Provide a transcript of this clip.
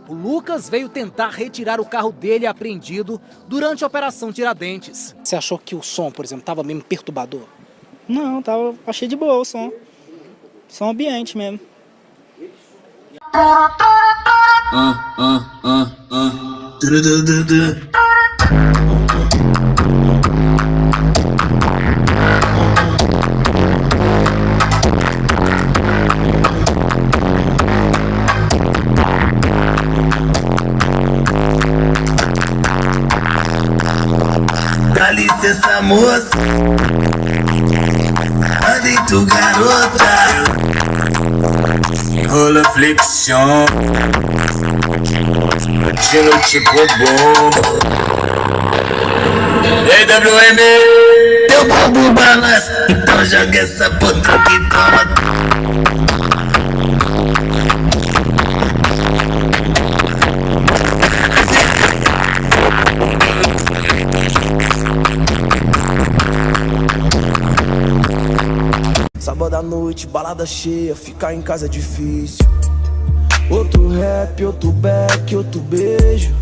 O Lucas veio tentar retirar o carro dele apreendido durante a Operação Tiradentes. Você achou que o som, por exemplo, estava mesmo perturbador? Não, achei de boa o som. Som ambiente mesmo. Dá licença, moça. Anda em tu, garota. Rola flexion. Tiro tipo bom. EWM. Teu bumbum balança. Então joga essa puta que toma. Sábado à noite, balada cheia, ficar em casa é difícil. Outro rap, outro back, outro beijo.